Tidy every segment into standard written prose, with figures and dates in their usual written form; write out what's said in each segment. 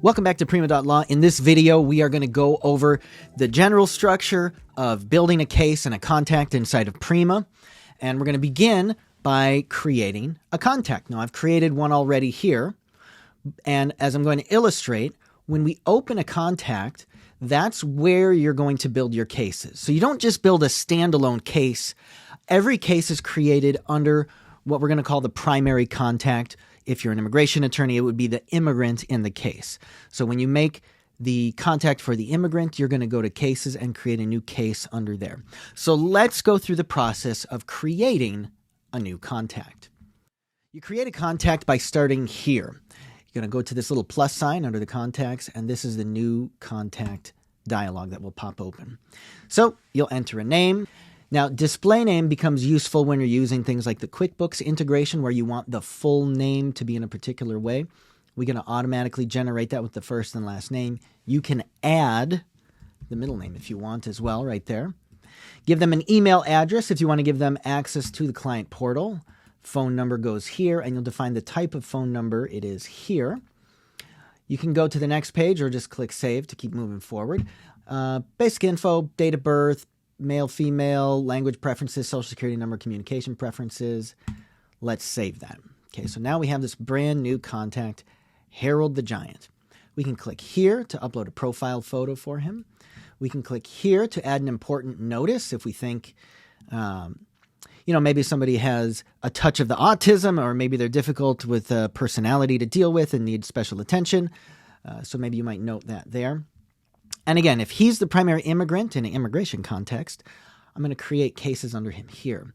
Welcome back to Prima.Law. In this video, we are going to go over the general structure of building a case and a contact inside of Prima. And we're going to begin by creating a contact. Now, I've created one already here. And as I'm going to illustrate, when we open a contact, that's where you're going to build your cases. So you don't just build a standalone case. Every case is created under what we're going to call the primary contact. If you're an immigration attorney, it would be the immigrant in the case. So when you make the contact for the immigrant, you're going to go to cases and create a new case under there. So let's go through the process of creating a new contact. You create a contact by starting here. You're going to go to this little plus sign under the contacts, and this is the new contact dialog that will pop open. So you'll enter a name. Now, display name becomes useful when you're using things like the QuickBooks integration where you want the full name to be in a particular way. We're going to automatically generate that with the first and last name. You can add the middle name if you want as well right there. Give them an email address if you want to give them access to the client portal. Phone number goes here, and you'll define the type of phone number. It is here. You can go to the next page or just click Save to keep moving forward. Basic info, date of birth, male, female, language preferences, social security number, communication preferences. Let's save that. Okay, so now we have this brand new contact, Harold the Giant. We can click here to upload a profile photo for him. We can click here to add an important notice if we think, maybe somebody has a touch of the autism, or maybe they're difficult with personality to deal with and need special attention. So maybe you might note that there. And again, if he's the primary immigrant in an immigration context, I'm going to create cases under him here.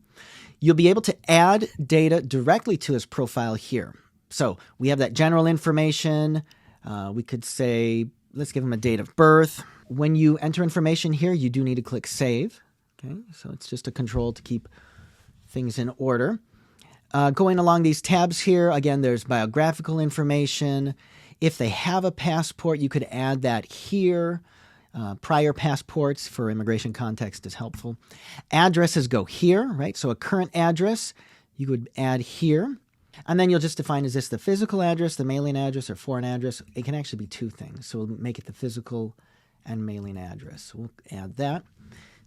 You'll be able to add data directly to his profile here. So we have that general information. We could say, let's give him a date of birth. When you enter information here, you do need to click Save. Okay, so it's just a control to keep things in order. Going along these tabs here, again, there's biographical information. If they have a passport, you could add that here. Prior passports for immigration context is helpful. Addresses go here, right? So a current address you would add here. And then you'll just define, is this the physical address, the mailing address, or foreign address? It can actually be two things. So we'll make it the physical and mailing address. So we'll add that.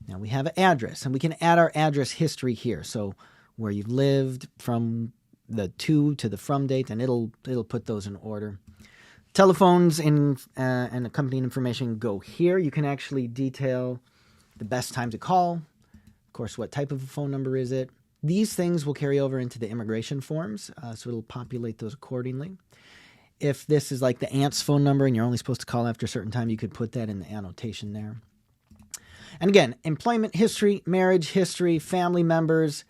Now we have an address, and we can add our address history here. So where you've lived from the to the from date, and it'll put those in order. Telephones and accompanying information go here. You can actually detail the best time to call. Of course, what type of a phone number is it? These things will carry over into the immigration forms, so it'll populate those accordingly. If this is like the aunt's phone number and you're only supposed to call after a certain time, you could put that in the annotation there. And again, employment history, marriage history, family members.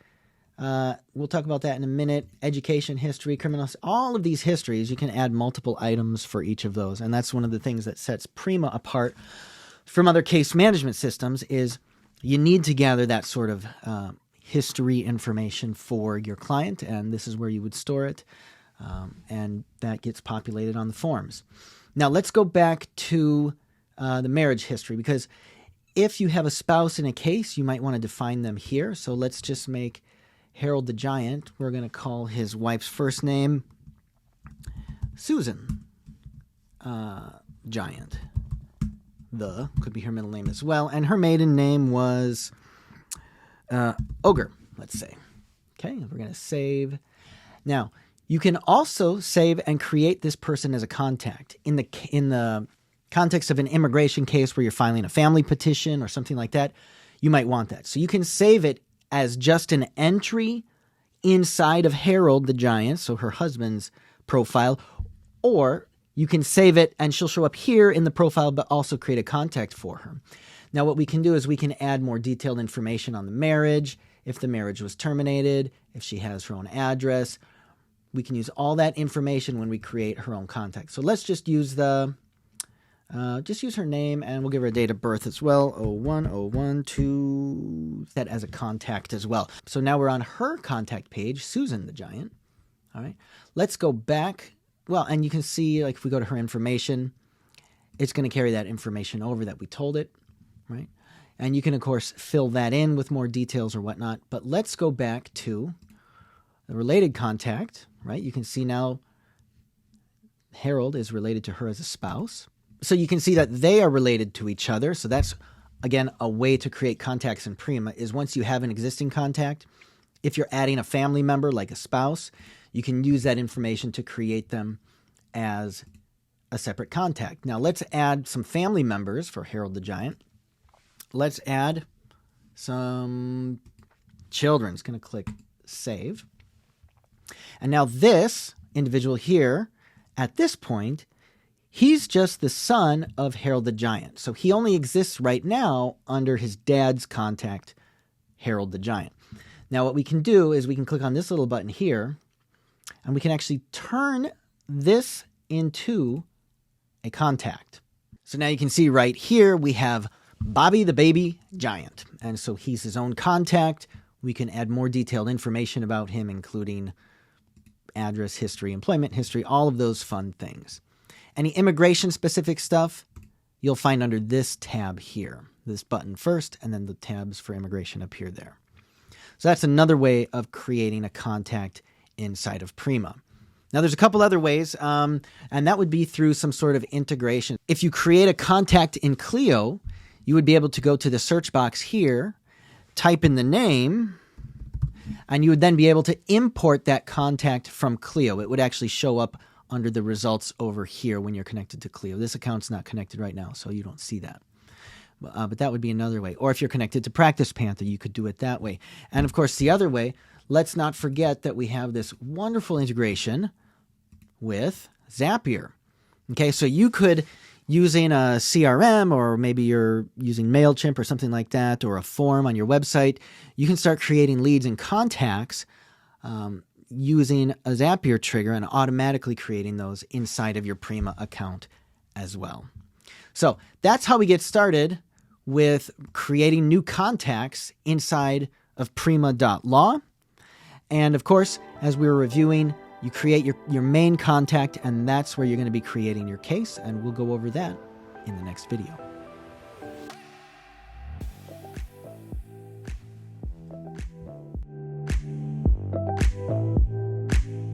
We'll talk about that in a minute. Education history, criminal, all of these histories, you can add multiple items for each of those. And that's one of the things that sets Prima apart from other case management systems is you need to gather that sort of history information for your client. And this is where you would store it. And that gets populated on the forms. Now let's go back to the marriage history, because if you have a spouse in a case, you might want to define them here. So let's just make Harold the Giant. We're going to call his wife's first name Susan Giant. The could be her middle name as well. And her maiden name was Ogre, let's say. Okay, we're going to save. Now, you can also save and create this person as a contact. In the context of an immigration case where you're filing a family petition or something like that, you might want that. So you can save it as just an entry inside of Harold the Giant, so her husband's profile, or you can save it and she'll show up here in the profile, but also create a contact for her. Now, what we can do is we can add more detailed information on the marriage, if the marriage was terminated, if she has her own address. We can use all that information when we create her own contact. So let's just use use her name, and we'll give her a date of birth as well, 01/01/2, that as a contact as well. So now we're on her contact page, Susan the Giant. All right, let's go back. Well, and you can see, like, if we go to her information, it's going to carry that information over that we told it, right? And you can, of course, fill that in with more details or whatnot. But let's go back to the related contact, right? You can see now Harold is related to her as a spouse. So you can see that they are related to each other. So that's, again, a way to create contacts in Prima is once you have an existing contact, if you're adding a family member like a spouse, you can use that information to create them as a separate contact. Now let's add some family members for Harold the Giant. Let's add some children. It's going to click Save. And now this individual here, at this point, he's just the son of Harold the Giant. So he only exists right now under his dad's contact, Harold the Giant. Now what we can do is we can click on this little button here, and we can actually turn this into a contact. So now you can see right here we have Bobby the Baby Giant. And so he's his own contact. We can add more detailed information about him, including address history, employment history, all of those fun things. Any immigration specific stuff you'll find under this tab here. This button first, and then the tabs for immigration appear there. So that's another way of creating a contact inside of Prima. Now there's a couple other ways, and that would be through some sort of integration. If you create a contact in Clio, you would be able to go to the search box here, type in the name, and you would then be able to import that contact from Clio. It would actually show up under the results over here when you're connected to Clio. This account's not connected right now, so you don't see that. But that would be another way. Or if you're connected to Practice Panther, you could do it that way. And of course, the other way, let's not forget that we have this wonderful integration with Zapier. Okay, so you could, using a CRM, or maybe you're using MailChimp or something like that, or a form on your website, you can start creating leads and contacts using a Zapier trigger and automatically creating those inside of your Prima account as well. So that's how we get started with creating new contacts inside of Prima.Law. And of course, as we were reviewing, you create your main contact, and that's where you're going to be creating your case, and we'll go over that in the next video.